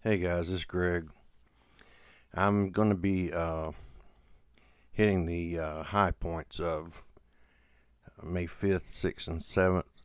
Hey guys, this is Greg. I'm going to be hitting the high points of May 5th, 6th, and 7th,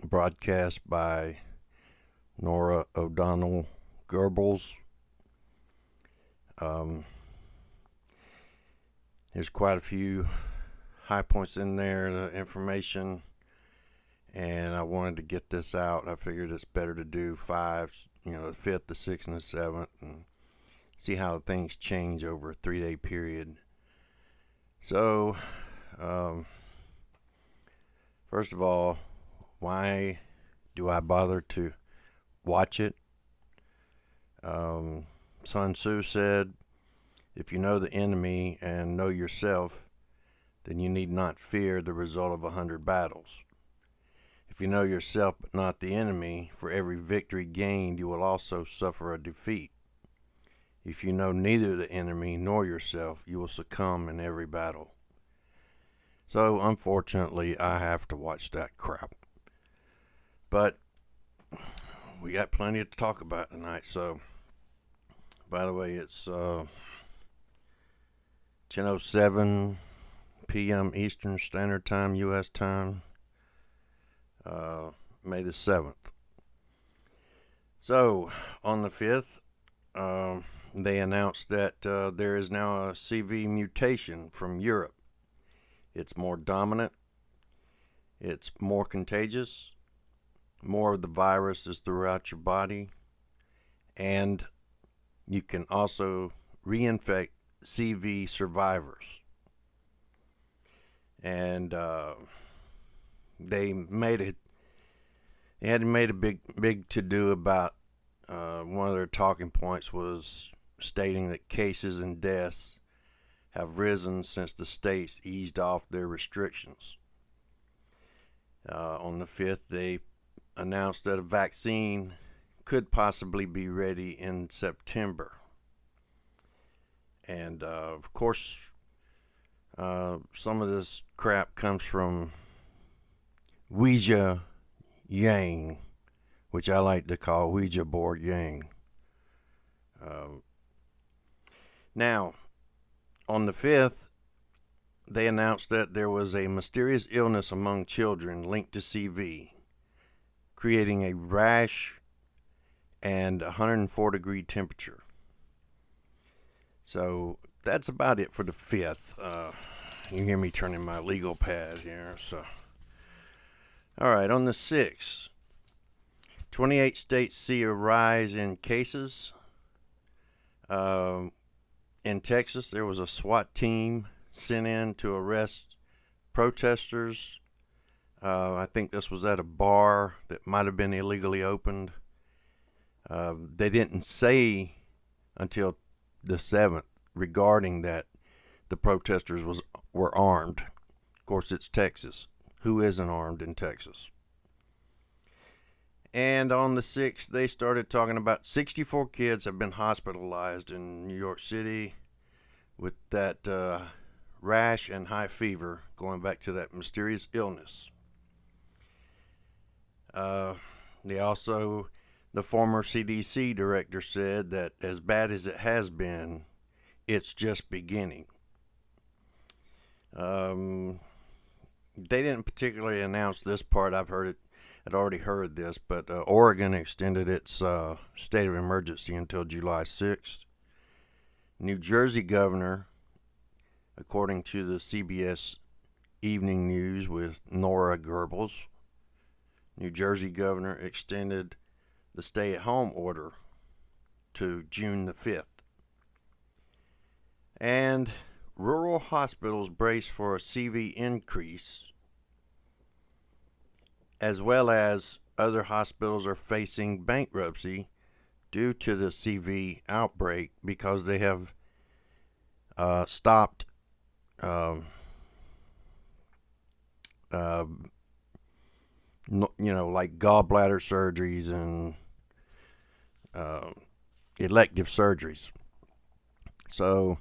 broadcast by Norah Goebbells. There's quite a few high points in there, the information, and I wanted to get this out. I figured it's better to do five, the 5th, the 6th, and the 7th, and see how things change over a 3-day period. So, first of all, why do I bother to watch it? Sun Tzu said, if you know the enemy and know yourself, then you need not fear the result of 100 battles. If you know yourself but not the enemy, for every victory gained you will also suffer a defeat. If you know neither the enemy nor yourself, you will succumb in every battle. So, unfortunately, I have to watch that crap. But we got plenty to talk about tonight. So, by the way, it's 10:07 p.m. Eastern Standard Time, U.S. time, May the 7th. So, on the 5th, they announced that there is now a CV mutation from Europe. It's more dominant, it's more contagious, more of the virus is throughout your body, and you can also reinfect CV survivors. And they had made a big to do about one of their talking points was stating that cases and deaths have risen since the states eased off their restrictions. On the 5th, they announced that a vaccine could possibly be ready in September. And of course, some of this crap comes from Ouija Yang, which I like to call Ouija board Yang. Now, on the 5th, they announced that there was a mysterious illness among children linked to CV, creating a rash and 104-degree temperature. So that's about it for the 5th. You hear me turning my legal pad here. So, all right, on the 6th, 28 states see a rise in cases. In Texas, there was a SWAT team sent in to arrest protesters. I think this was at a bar that might have been illegally opened. They didn't say until the 7th regarding that the protesters were armed. Of course, it's Texas. Who isn't armed in Texas? And on the 6th, they started talking about 64 kids have been hospitalized in New York City with that rash and high fever, going back to that mysterious illness. The former CDC director said that as bad as it has been, it's just beginning. They didn't particularly announce this part. I'd already heard this, but Oregon extended its state of emergency until July 6th. New Jersey governor, according to the CBS Evening News with Norah Goebbells, New Jersey governor extended the stay-at-home order to June the 5th. And rural hospitals brace for a CV increase, as well as other hospitals are facing bankruptcy due to the CV outbreak because they have stopped like gallbladder surgeries and elective surgeries. So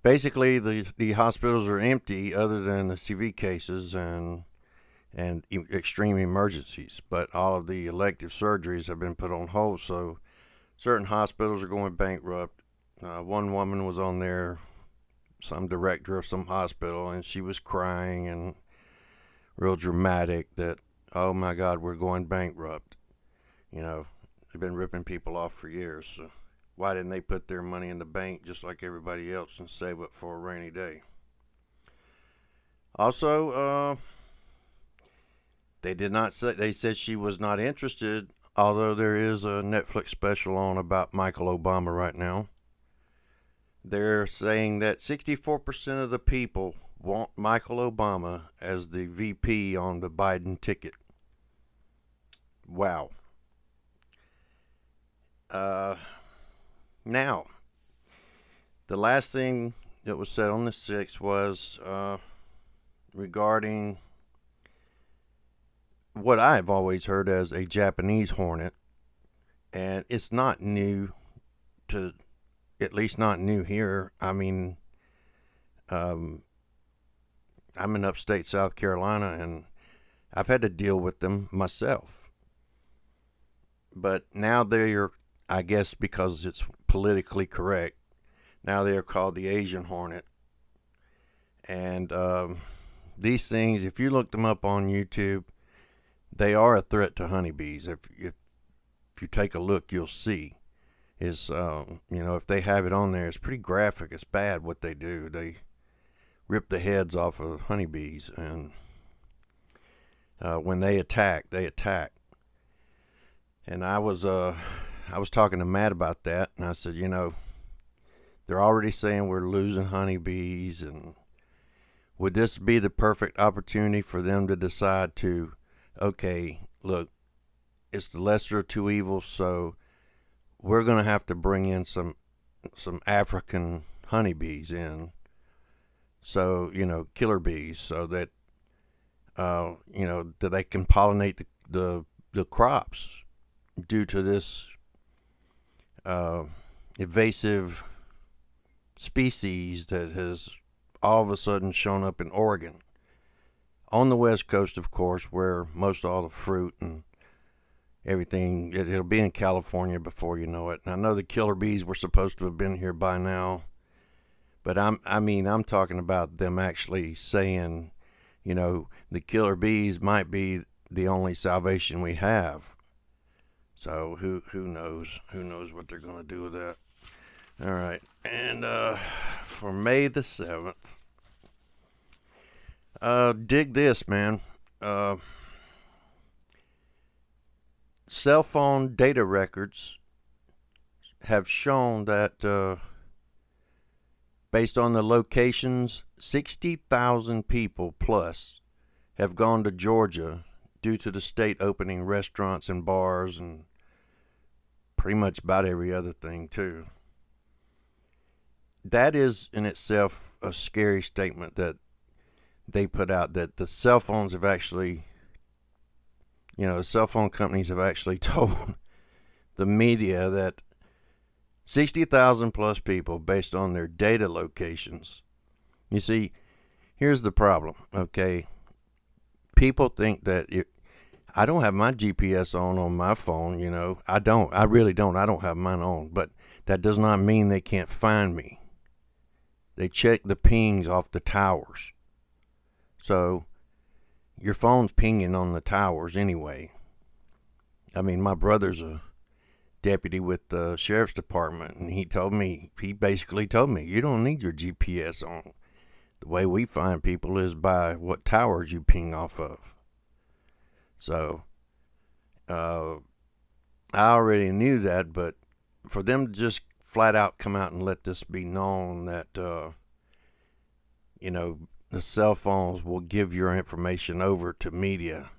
basically, the hospitals are empty other than the CV cases and extreme emergencies. But all of the elective surgeries have been put on hold. So certain hospitals are going bankrupt. One woman was on there, some director of some hospital, and she was crying and real dramatic that, oh my God, we're going bankrupt. You know, they've been ripping people off for years. So why didn't they put their money in the bank just like everybody else and save it for a rainy day? Also, they did not say, they said she was not interested, although there is a Netflix special on about Michael Obama right now. They're saying that 64% of the people want Michael Obama as the VP on the Biden ticket. Wow. Now, the last thing that was said on the 6th was regarding what I've always heard as a Japanese hornet, and it's not new to, at least not new here. I mean, I'm in upstate South Carolina, and I've had to deal with them myself. But now they're, I guess because it's politically correct, now they're called the Asian hornet. And these things, if you look them up on YouTube, they are a threat to honeybees. If you take a look, you'll see. Is if they have it on there, it's pretty graphic. It's bad what they do. They rip the heads off of honeybees, and when they attack. And I was talking to Matt about that, and I said, they're already saying we're losing honeybees, and would this be the perfect opportunity for them to decide to, okay, look, it's the lesser of two evils, so we're going to have to bring in some African honeybees in, so, killer bees, so that, that they can pollinate the crops due to this invasive species that has all of a sudden shown up in Oregon. On the West Coast, of course, where most of all the fruit and everything, it'll be in California before you know it. And I know the killer bees were supposed to have been here by now, but I'm talking about them actually saying, the killer bees might be the only salvation we have. So who knows? Who knows what they're going to do with that? All right, and for May the 7th, dig this, man. Cell phone data records have shown that based on the locations, 60,000 people plus have gone to Georgia due to the state opening restaurants and bars and pretty much about every other thing too. That is in itself a scary statement that they put out, that the cell phones have actually, the cell phone companies have actually told the media that 60,000 plus people based on their data locations. You see, here's the problem, okay? People think that I don't have my GPS on my phone, I really don't. I don't have mine on, but that does not mean they can't find me. They check the pings off the towers. So your phone's pinging on the towers anyway. I mean, my brother's a deputy with the sheriff's department, and he basically told me, you don't need your GPS on. The way we find people is by what towers you ping off of. So I already knew that, but for them to just flat out come out and let this be known that, the cell phones will give your information over to media,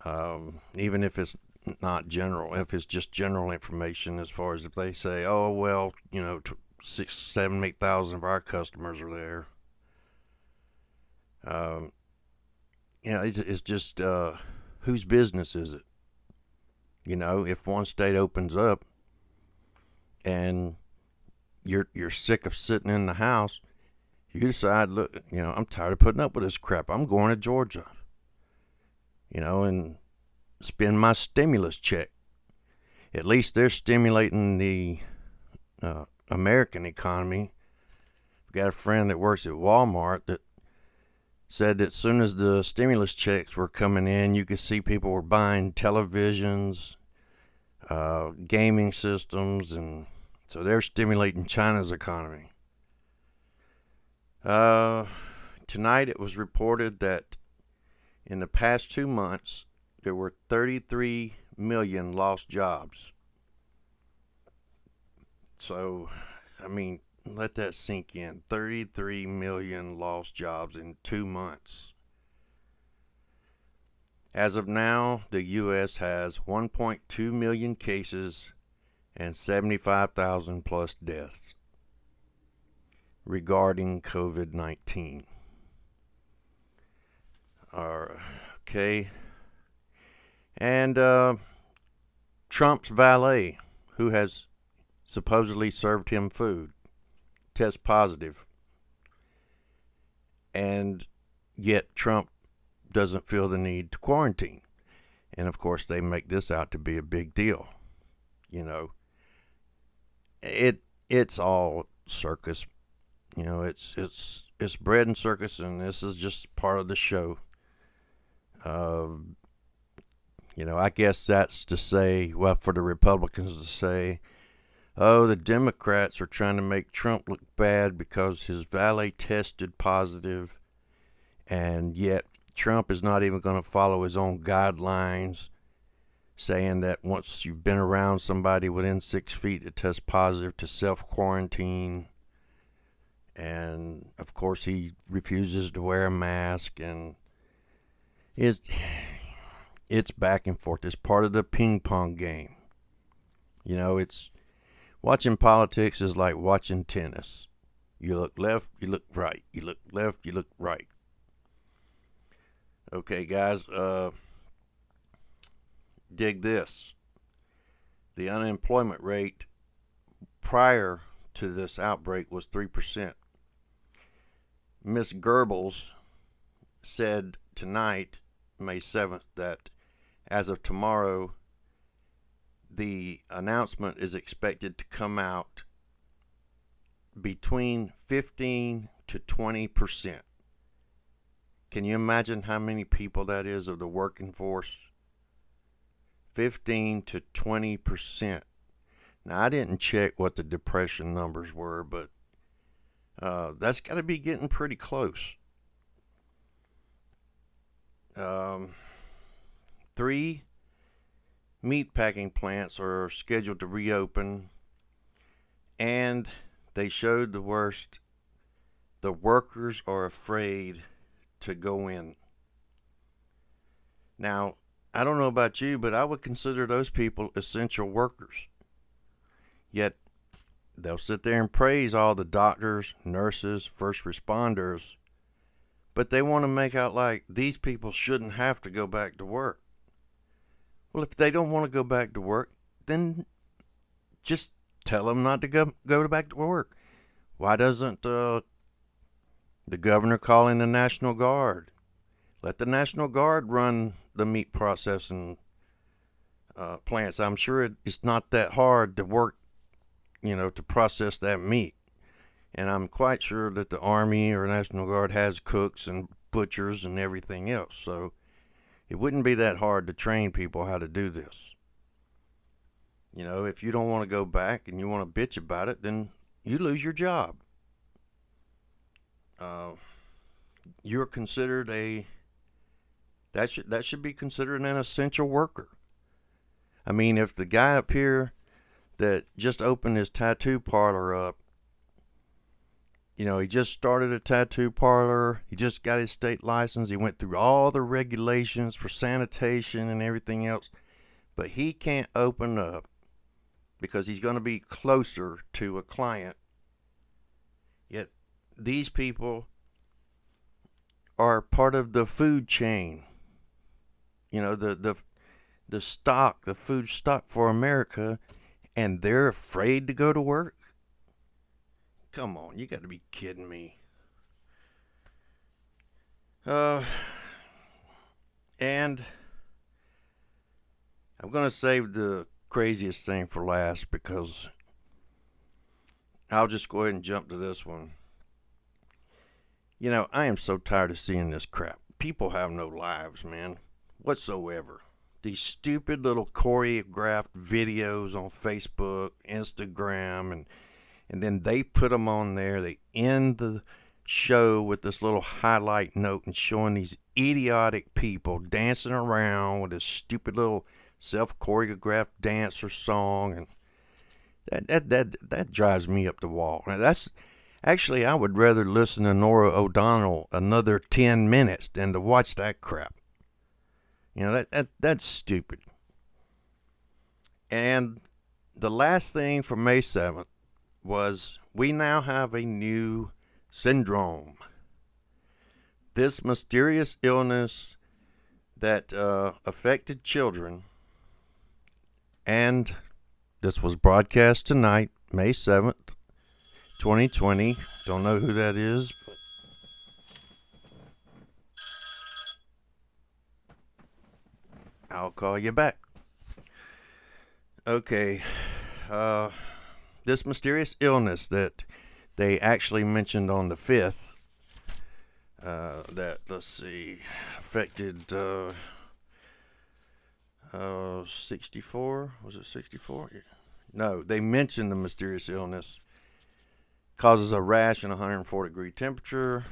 even if it's not general, if it's just general information, as far as if they say, oh, well, 6, 7, 8,000 of our customers are there. It's just, whose business is it? If one state opens up and you're sick of sitting in the house, you decide, look, I'm tired of putting up with this crap. I'm going to Georgia, and spend my stimulus check. At least they're stimulating the American economy. I've got a friend that works at Walmart that said that as soon as the stimulus checks were coming in, you could see people were buying televisions, gaming systems, and so they're stimulating China's economy. Tonight it was reported that in the past 2 months, there were 33 million lost jobs. So, I mean, let that sink in. 33 million lost jobs in 2 months. As of now, the U.S. has 1.2 million cases and 75,000 plus deaths regarding COVID-19. Okay. And Trump's valet, who has supposedly served him food, test positive. And yet Trump doesn't feel the need to quarantine. And of course they make this out to be a big deal. You know, it's all circus. You know, it's bread and circus, and this is just part of the show. You know, I guess that's to say, well, for the Republicans to say, oh, the Democrats are trying to make Trump look bad because his valet tested positive, and yet Trump is not even going to follow his own guidelines, saying that once you've been around somebody within 6 feet that tests positive, to self-quarantine. And, of course, he refuses to wear a mask, and it's back and forth. It's part of the ping pong game. You know, it's watching politics is like watching tennis. You look left, you look right. You look left, you look right. Okay, guys, dig this. The unemployment rate prior to this outbreak was 3%. Miss Goebbels said tonight, May 7th, that as of tomorrow, the announcement is expected to come out between 15 to 20%. Can you imagine how many people that is of the working force? 15 to 20%. Now, I didn't check what the depression numbers were, but that's got to be getting pretty close. 3 meatpacking plants are scheduled to reopen, and they showed the worst. The workers are afraid to go in. Now, I don't know about you, but I would consider those people essential workers. Yet, they'll sit there and praise all the doctors, nurses, first responders, but they want to make out like these people shouldn't have to go back to work. Well, if they don't want to go back to work, then just tell them not to go back to work. Why doesn't the governor call in the National Guard? Let the National Guard run the meat processing plants. I'm sure it's not that hard to work, to process that meat. And I'm quite sure that the Army or National Guard has cooks and butchers and everything else. So it wouldn't be that hard to train people how to do this. If you don't want to go back and you want to bitch about it, then you lose your job. You're considered that should be considered an essential worker. I mean, if the guy up here that just opened his tattoo parlor up, he just started a tattoo parlor, he just got his state license, he went through all the regulations for sanitation and everything else, but he can't open up because he's going to be closer to a client. Yet these people are part of the food chain. The food stock for America, and they're afraid to go to work. Come on, you got to be kidding me. And I'm going to save the craziest thing for last because I'll just go ahead and jump to this one. You know, I am so tired of seeing this crap. People have no lives, man, whatsoever. These stupid little choreographed videos on Facebook, Instagram, and then they put them on there. They end the show with this little highlight note and showing these idiotic people dancing around with this stupid little self-choreographed dance or song, and that drives me up the wall. Now that's actually, I would rather listen to Norah O'Donnell another 10 minutes than to watch that crap. You know, that's stupid. And the last thing for May 7th was we now have a new syndrome. This mysterious illness that affected children, and this was broadcast tonight, May 7th, 2020. Don't know who that is. I'll call you back. Okay. This mysterious illness that they actually mentioned on the 5th, that, let's see, affected 64? Was it 64? No, they mentioned the mysterious illness. Causes a rash and 104-degree temperature.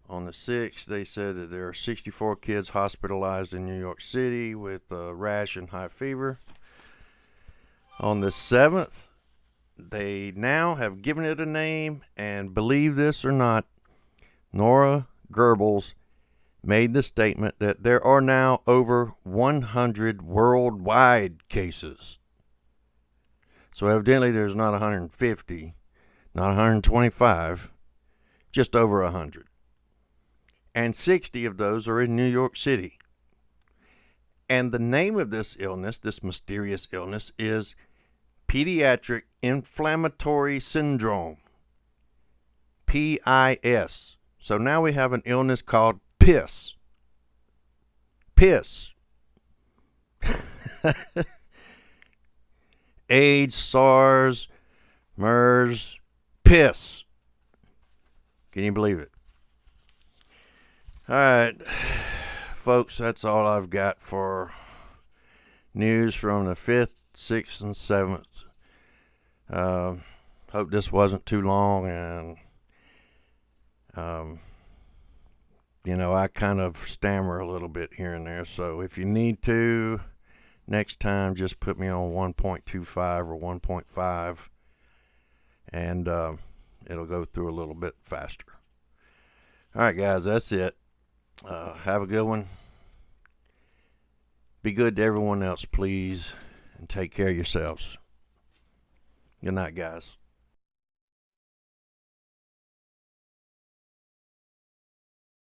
On the 6th, they said that there are 64 kids hospitalized in New York City with a rash and high fever. On the 7th, they now have given it a name, and believe this or not, Norah Goebbells made the statement that there are now over 100 worldwide cases. So evidently there's not 150, not 125, just over 100. And 60 of those are in New York City. And the name of this illness, this mysterious illness, is Pediatric Inflammatory Syndrome, PIS. So now we have an illness called PIS. PIS. AIDS, SARS, MERS, PIS. Can you believe it? All right, folks, that's all I've got for news from the 5th, 6th, and 7th. Hope this wasn't too long, and I kind of stammer a little bit here and there, so if you need to, next time just put me on 1.25 or 1.5, and it'll go through a little bit faster. All right, guys, that's it. Have a good one. Be good to everyone else, please, and take care of yourselves. Good night, guys.